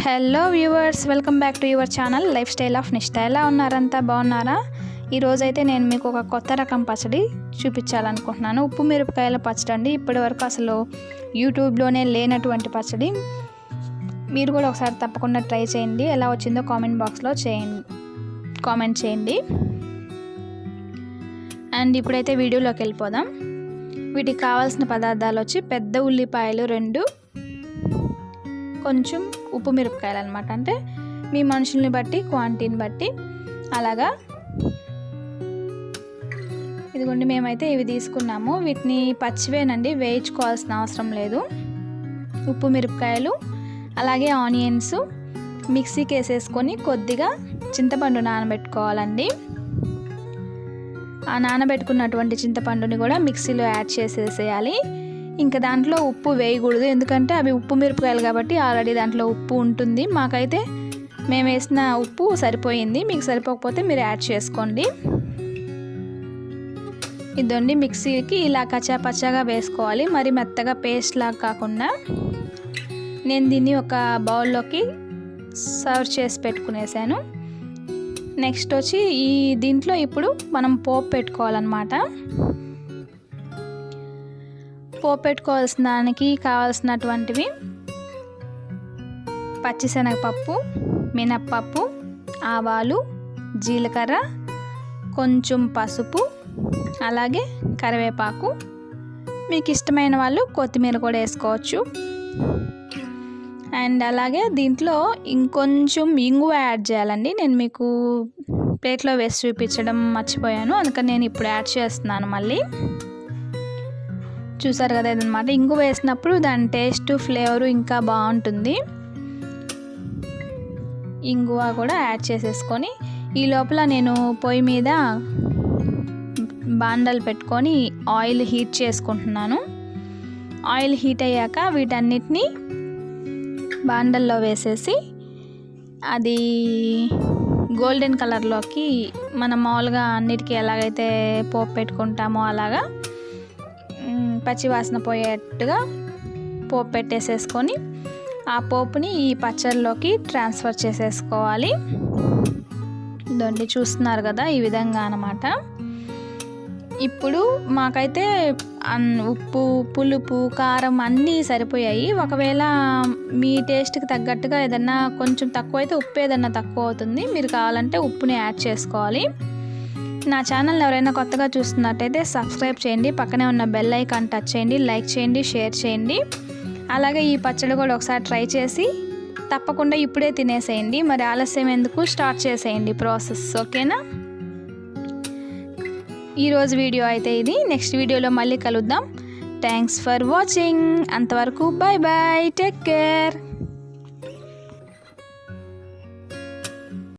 Hello viewers, welcome back to your channel life style of నిష్ఠ. ఎలా ఉన్నారంతా? బాగున్నారా? ఈరోజైతే నేను మీకు ఒక కొత్త రకం పచ్చడి చూపించాలనుకుంటున్నాను. ఉప్పు మిరపకాయల పచ్చడి అండి. ఇప్పటి వరకు అసలు యూట్యూబ్లోనే లేనటువంటి పచ్చడి. మీరు కూడా ఒకసారి తప్పకుండా ట్రై చేయండి. ఎలా వచ్చిందో కామెంట్ బాక్స్లో కామెంట్ చేయండి. అండ్ ఇప్పుడైతే వీడియోలోకి వెళ్ళిపోదాం. వీటికి కావాల్సిన పదార్థాలు వచ్చి పెద్ద ఉల్లిపాయలు 2, కొంచెం ఉప్పు మిరపకాయలు అనమాట. అంటే మీ మనుషుల్ని బట్టి, క్వాంటిటీని బట్టి అలాగా. ఇదిగోండి, మేమైతే ఇవి తీసుకున్నాము. వీటిని పచ్చివేనండి, వేయించుకోవాల్సిన అవసరం లేదు. ఉప్పు మిరపకాయలు అలాగే ఆనియన్స్ మిక్సీకి వేసేసుకొని కొద్దిగా చింతపండు నానబెట్టుకోవాలండి. ఆ నానబెట్టుకున్నటువంటి చింతపండుని కూడా మిక్సీలో యాడ్ చేసేసేయాలి. ఇంకా దాంట్లో ఉప్పు వేయకూడదు, ఎందుకంటే అవి ఉప్పు మిరపకాయలు కాబట్టి ఆల్రెడీ దాంట్లో ఉప్పు ఉంటుంది. మాకైతే మేము వేసిన ఉప్పు సరిపోయింది. మీకు సరిపోకపోతే మీరు యాడ్ చేసుకోండి. ఇదండి, మిక్సీకి ఇలా కచ్చా పచ్చాగా వేసుకోవాలి, మరి మెత్తగా పేస్ట్ లాగా కాకుండా. నేను దీన్ని ఒక బౌల్లోకి సర్వ్ చేసి పెట్టుకునేసాను. నెక్స్ట్ వచ్చి దీంట్లో ఇప్పుడు మనం పోపు పెట్టుకోవాలన్నమాట. పోపు పెట్టుకోవాల్సిన దానికి కావాల్సినటువంటివి పచ్చిశనగపప్పు, మినప్పప్పు, ఆవాలు, జీలకర్ర, కొంచెం పసుపు, అలాగే కరివేపాకు. మీకు ఇష్టమైన వాళ్ళు కొత్తిమీర కూడా వేసుకోవచ్చు. అండ్ అలాగే దీంట్లో ఇంకొంచెం ఇంగువ యాడ్ చేయాలండి. నేను మీకు ప్లేట్లో వేసి చూపించడం మర్చిపోయాను, అందుకని నేను ఇప్పుడు యాడ్ చేస్తున్నాను. మళ్ళీ చూసారు కదా, ఇదనమాట. ఇంగువ వేసినప్పుడు దాని టేస్ట్, ఫ్లేవరు ఇంకా బాగుంటుంది. ఇంగువ కూడా యాడ్ చేసేసుకొని ఈ లోపల నేను పొయ్యి మీద బాండలు పెట్టుకొని ఆయిల్ హీట్ చేసుకుంటున్నాను. ఆయిల్ హీట్ అయ్యాక వీటన్నిటిని బాండల్లో వేసేసి అది గోల్డెన్ కలర్లోకి మనం మామూలుగా అన్నిటికీ ఎలాగైతే పోపు పెట్టుకుంటామో అలాగా పచ్చివాసన పోయేట్టుగా పోపు పెట్టేసేసుకొని ఆ పోపుని ఈ పచ్చడిలోకి ట్రాన్స్ఫర్ చేసేసుకోవాలి. ఇదండి, చూస్తున్నారు కదా, ఈ విధంగా అన్నమాట. ఇప్పుడు మాకైతే ఉప్పు, పులుపు, కారం అన్నీ సరిపోయాయి. ఒకవేళ మీ టేస్ట్కి తగ్గట్టుగా ఏదన్నా కొంచెం తక్కువ అయితే ఉప్పు ఏదన్నా తక్కువ అవుతుంది. మీరు కావాలంటే ఉప్పుని యాడ్ చేసుకోవాలి. నా ఛానల్ ఎవరైనా కొత్తగా చూస్తున్నట్టయితే సబ్స్క్రైబ్ చేయండి, పక్కనే ఉన్న బెల్ ఐకాన్ టచ్ చేయండి, లైక్ చేయండి, షేర్ చేయండి. అలాగే ఈ పచ్చడి కూడా ఒకసారి ట్రై చేసి తప్పకుండా ఇప్పుడే తినేసేయండి. మరి ఆలస్యం ఎందుకు, స్టార్ట్ చేసేయండి ప్రాసెస్. ఓకేనా? ఈరోజు వీడియో అయితే ఇది. నెక్స్ట్ వీడియోలో మళ్ళీ కలుద్దాం. Thanks for watching. అంతవరకు బాయ్ బాయ్, టేక్ కేర్.